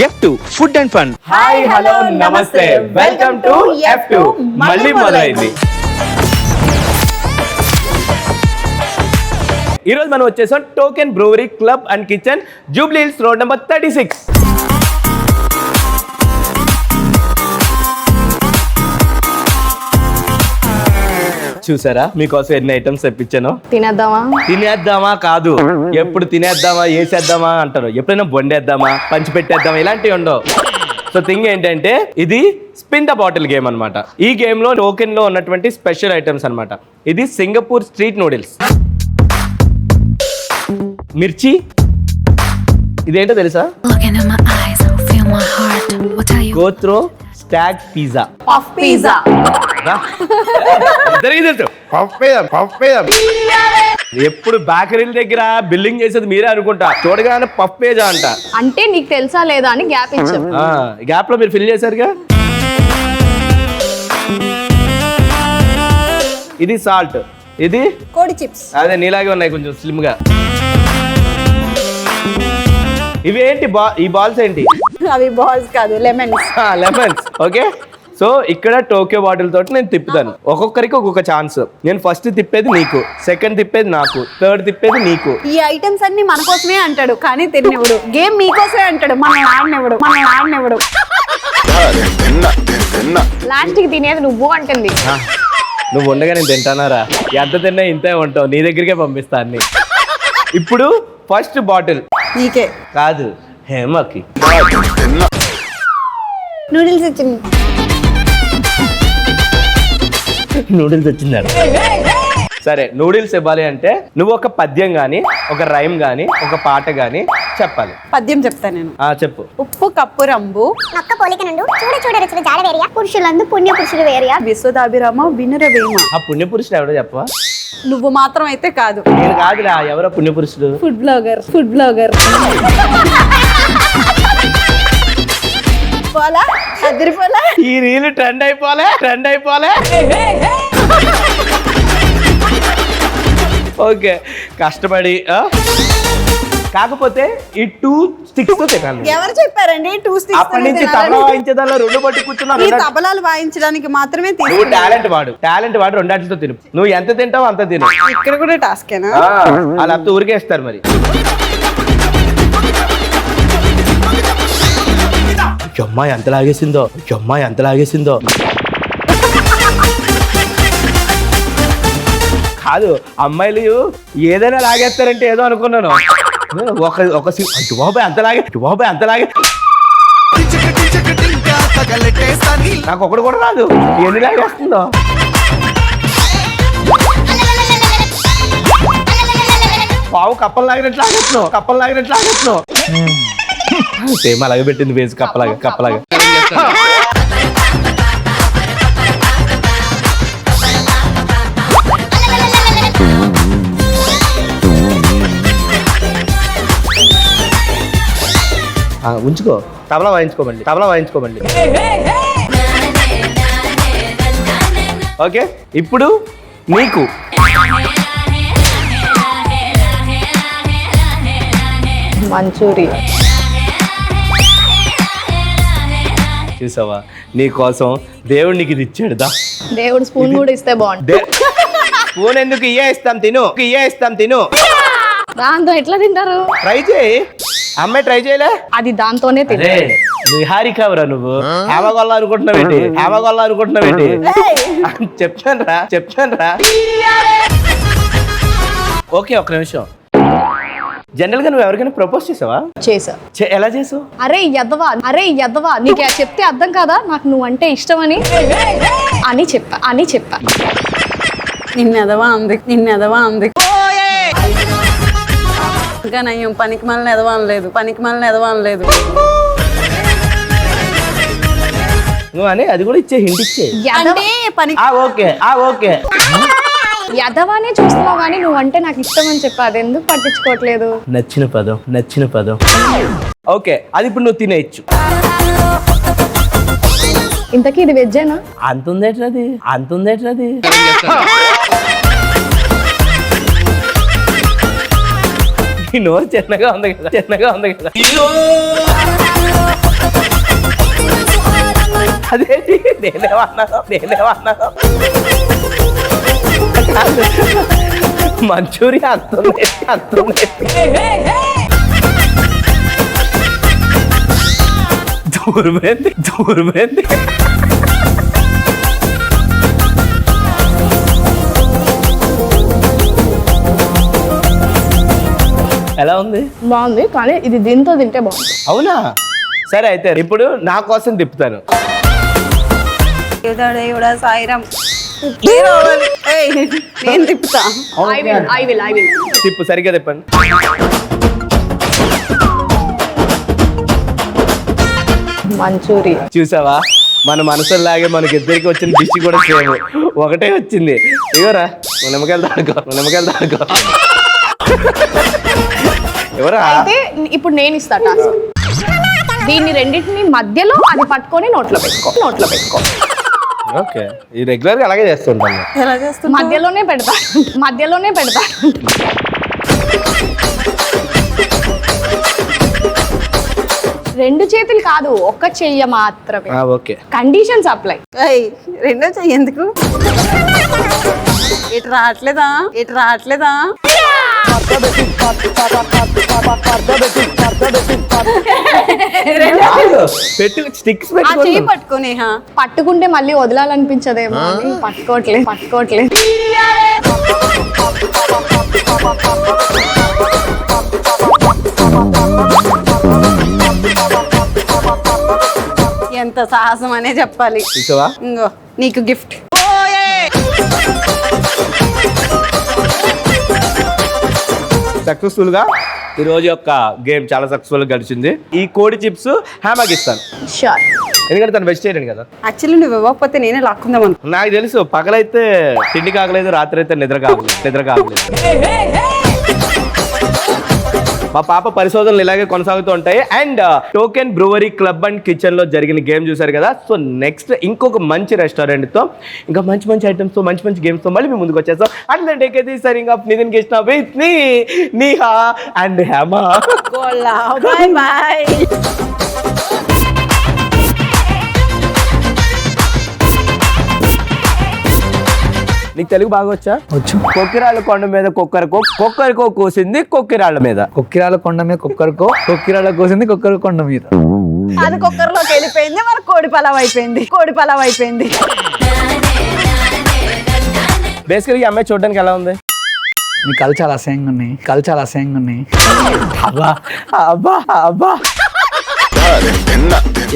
F2 food and fun. Hi hello నమస్తే welcome to F2 మళ్ళీ మొదలైంది. ఈరోజు మనం వచ్చేసాం token brewery club and kitchen, Jubilee hills road number 36. చూసారా మీకోసం ఎన్ని ఐటమ్స్ తెప్పించాను. తినేద్దామా కాదు, ఎప్పుడు తినేద్దామా వేసేద్దామా అంటారు, ఎప్పుడైనా బొండేద్దామా పంచి పెట్టేద్దామా ఇలాంటివి ఉండవు. సో థింగ్ ఏంటంటే ఇది స్పిన్ ద బాటిల్ గేమ్ అనమాట. ఈ గేమ్ లో టోకెన్ లో ఉన్నటువంటి స్పెషల్ ఐటమ్స్ అనమాట. ఇది సింగపూర్ స్ట్రీట్ నూడిల్స్, మిర్చి, ఇదేంటో తెలుసా, గోత్రో స్టాగ్ పిజ్జా, పఫ్ పిజ్జా. ఎప్పుడు బేకరీల దగ్గర బిల్లింగ్ చేసేది మీరే అనుకుంటా, చూడగానే పఫ్ పిజ్జా అంట. అంటే నీకు తెలుసా లేదా అని గ్యాప్ ఇచ్చాం. గ్యాప్ లో మీరు ఫిల్ చేశారుగా. ఇది సాల్ట్, ఇది కోడి చిప్స్. అదే నీలాగే ఉన్నాయి కొంచెం స్లిమ్ గా. ఇవి ఏంటి ఈ బాల్స్ ఏంటి? అవి బాల్స్ కాదు, లెమన్స్. లెమన్స్. ఓకే, సో ఇక్కడ టోక్యో బాటిల్ తోటి నేను తిప్పుతాను. ఒక్కొక్కరికి ఒక్కొక్క ఛాన్స్. నేను ఫస్ట్ తిప్పేది నీకు, సెకండ్ తిప్పేది నాకు, థర్డ్ తిప్పేది నీకు. ఈ ఐటమ్స్ అన్ని మన కోసమే అంటాడు కానీ తినేవాడు. గేమ్ మీకోసమే అంటాడు, మనం ఆడినవాడు. లాస్ట్ కి తినేది నువ్వు అంటుంది. నువ్వు ఉండగా నేను తింటానారా? ఎంత తిన్నా ఇంతే ఉంటావు, నీ దగ్గరికే పంపిస్తా అన్ని. ఇప్పుడు ఫస్ట్ బాటిల్ నీకే కాదు, హేమకి. నూడిల్స్ వచ్చింది. నూడిల్స్ వచ్చిందా? సరే, నూడిల్స్ ఇవ్వాలి అంటే నువ్వు ఒక పద్యం గాని, ఒక రైమ్ గాని, ఒక పాట గాని చెప్పాలి. పద్యం చెప్తా నేను. చెప్పు. ఉప్పు కప్పు రంబు నక్క పోలిక నుండు చూడ చూడ రుచులు జాడ వేరియా పురుషులందు పుణ్య పురుషులు వేరియా విశ్వదాభిరామ వినురవేమ. ఆ పుణ్య పురుషుడు ఎవడో చెప్పవా? నువ్వు మాత్రం అయితే కాదు. నేను కాదురా, ఎవరో పుణ్య పురుషుడు? Food blogger. పోలా అదిరిపోలా. ఈ రీల్ ట్రెండ్ అయిపోలే. ఓకే, కష్టపడి కాకపోతే ఈ 2 sticks తో తినాలి. ఎవరు చెప్పారండి 2 sticks? అప్పటి నుంచి తబలా వాయించేదాల్లో 2 పట్టి కూర్చున్నావు. తబలాలు వాయించడానికి మాత్రమే నువ్వు టాలెంట్ వాడు 2 వాటితో తిను. నువ్వు ఎంత తింటావు అంత తిను. ఇక్కడ కూడా టాస్కేనా? అలా అంతా ఊరికేస్తారు మరి. అమ్మాయి ఎంత లాగేసిందో. కాదు, అమ్మాయిలు ఏదైనా లాగేస్తారంటే ఏదో అనుకున్నాను. బాబాయ్ అంతలాగే నాకు ఒకటి కూడా రాదు. ఎన్ని లాగేస్తుందో. పావు కప్పలు లాగినట్లు లాగేస్తున్నావు. సేమ్ అలాగే పెట్టింది వేసి కప్పలాగా. ఉంచుకో, తబలా వాయించుకోమండి. ఓకే, ఇప్పుడు నీకు మంచూరియా. చూసావా, నీ కోసం దేవుడు నీకు ఇది ఇచ్చాడుదా. దేవుడు స్పూన్ కూడా ఇస్తే బాగుంటుంది. స్పూన్ ఎందుకు? ఇయ్యేస్తాం తిను. దాంతో ఎట్లా తింటారు? ట్రై చేయి. అమ్మాయి ట్రై చేయలే? అది దాంతోనే తినే. నువ్వు హారికావరా, నువ్వు హేమగొల్ల అనుకుంటున్నావేంటి? చెప్తాను రా. ఓకే, ఒక్క నిమిషం. జనరల్ గా నువ్వు ఎవరికైనా ప్రపోజ్ చేసావా? చేసా. ఎలా చేసావు? అరే యదవా నీకు చెప్తే అర్థం కాదా నాకు నువ్వు అంటే ఇష్టం అని చెప్పా. నిన్నెదవా అంది. ఇంకా నయ్యం పనికి మళ్ళీ ఎదవాలేదు. నువ్వు అని అది కూడా హింట్ ఇచ్చే. ఓకే. యదవానే చూస్తున్నావు కానీ నువ్వు అంటే నాకు ఇష్టం అని చెప్పా. అది ఎందుకు పట్టించుకోవట్లేదు? నచ్చిన పదం. ఓకే, అది ఇప్పుడు నువ్వు తినేయచ్చు. ఇంతకీ ఇది వెజ్జేనా? అంతుందేట్లది ఈ నోరు చిన్నగా ఉంది కదా అదేంటి నేనేమన్నాను మంచూరియా అంతుంది దూరమైంది ఎలా ఉంది? బాగుంది, కానీ ఇది దీంతో తింటే బాగుంది. అవునా? సరే అయితే ఇప్పుడు నా కోసం తిప్పుతాను. సాయిరామ్ నేను తిప్పుతా. I will. తిప్పు, సరిగ్గా తిప్పండి. మంచూరియా. చూసావా, మన మనసులాగే మనకి ఇద్దరికి వచ్చిన డిష్ కూడా సేమ్, ఒకటే వచ్చింది. ఇవరా నిమ్మకాయలు తాడుకో ఎవరా? అయితే ఇప్పుడు నేను ఇస్తా టాస్క్. దీన్ని రెండింటిని మధ్యలో అది పట్టుకొని నోట్లో పెట్టుకో. ఓకే, ఈ రెగ్యులర్ గా అలాగే చేస్తుంటాను. ఎలా చేస్తున్నా? మధ్యలోనే పెడతా. రెండు చేతులు కాదు, ఒక్క చెయ్య మాత్రమే. Okay, conditions apply. రెండో చెయ్యి ఎందుకు? ఇటు రావట్లేదా? పెట్టి స్టిక్స్ ఆ చెయ్యి పట్టుకుని పట్టుకుంటే మళ్ళీ వదలాలనిపించదేమో అని పట్టుకోవట్లే. ఎంత సాహసం అనే చెప్పాలి. చూసావా, ఇంగో నీకు గిఫ్ట్. సక్సెస్ఫుల్ గా ఈ రోజు యొక్క గేమ్ చాలా సక్సెస్ఫుల్ గా గడిచింది. ఈ కోడి చిప్స్ హ్యామాకి ఇస్తాను, షూర్. ఎందుకంటే తను వెజిటేరియన్ కదా. యాక్చువల్లీ నువ్వు ఇవ్వకపోతే నేనే లాక్కుందాం అనుకో. నాకు తెలుసు, పగలైతే తిండి కాగలేదు, రాత్రి అయితే నిద్ర కాగలేదు. మా పాప పరిశోధనలు ఇలాగే కొనసాగుతూ ఉంటాయి. And token brewery club and kitchen లో జరిగిన గేమ్ చూసారు కదా. సో నెక్స్ట్ ఇంకొక మంచి రెస్టారెంట్ తో, ఇంకా మంచి ఐటమ్స్ తో, మంచి గేమ్స్ తో మళ్ళీ మేము ముందుకు వచ్చేస్తాం. అండ్ దెన్ టేక్ ఇట్ సరింగ్ up Nitin Krishna with me Neeha and Hema. Bye. నీకు తెలుగు బాగా వచ్చా? వచ్చు. కొక్కిరాళ్ళ కొండ మీద కొక్కరికో కూసింది కొక్కిరాళ్ళ మీద. కొక్కిరాల కొండ మీద కొక్కిరాల కోసింది కొక్కర కొండ మీద. అది కుక్కర్లోకి వెళ్ళిపోయింది, మన కోడి పలావ్ అయిపోయింది. బేసికల్ ఈ అమ్మాయి చూడడానికి ఎలా ఉంది? మీ కళ్ళు చాలా అసహ్యంగా ఉన్నాయి. అబ్బా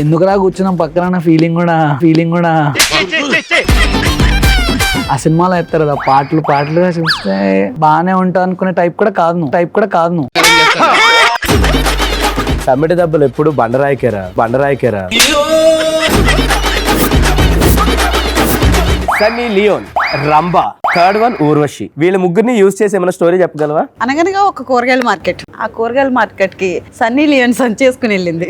ఎందుకురా కూర్చున్నాం పక్కన ఫీలింగ్ కూడా ఆ సినిమాలో ఎత్తారు కదా పాటలుగా చూస్తే బాగానే ఉంటా అనుకునే టైప్ కూడా కాదు నువ్వు. సమ్మిటి దెబ్బలు ఎప్పుడు బండరాయికేరా. Sunny Leone, Rambha, third one Urvashi. వీళ్ళ ముగ్గురిని యూజ్ చేసి ఏమైనా స్టోరీ చెప్పగలవా? అనగనగా ఒక కూరగాయల మార్కెట్. ఆ కూరగాయల మార్కెట్ కి సన్నీ లియోన్ సంచేసుకుని వెళ్ళింది.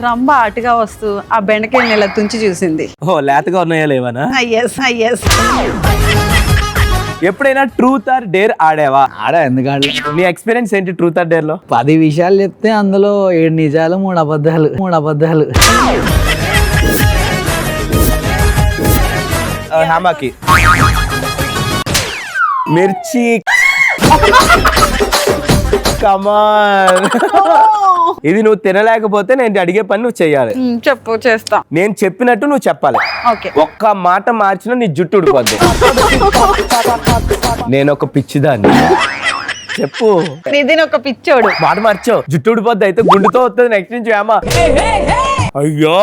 రంభ ఆటగా వస్తూ ఆ బెండకాయని ఇలా తుంచి చూసింది. ఓ, లేతగా ఉన్నాయా లేవనా? yes. ఎప్పుడైనా ట్రూత్ ఆర్ డేర్ ఆడావా? ఎందుకు ఆడలే? నీ ఎక్స్పీరియన్స్ ఏంటి ట్రూత్ ఆర్ డేర్ లో? 10 విషయాలు చెప్తే అందులో 7 నిజాలు 3 అబద్ధాలు. హేమకి మిర్చి కమాన్. ఇది నువ్వు తినలేకపోతే నేను అడిగే పని నువ్వు చెయ్యాలి. చెప్పు, చేస్తా. నేను చెప్పినట్టు నువ్వు చెప్పాలి. ఓకే. ఒక్క మాట మార్చినా నీ జుట్టు ఊడిపోద్ది. నేను ఒక పిచ్చిదాన్ని. చెప్పు. నితిన్ ఒక పిచ్చోడు. మాట మార్చావు, జుట్టు ఊడిపోద్ది. అయితే గుండుతో వస్తుంది నెక్స్ట్ నుంచి ఏమా. అయ్యో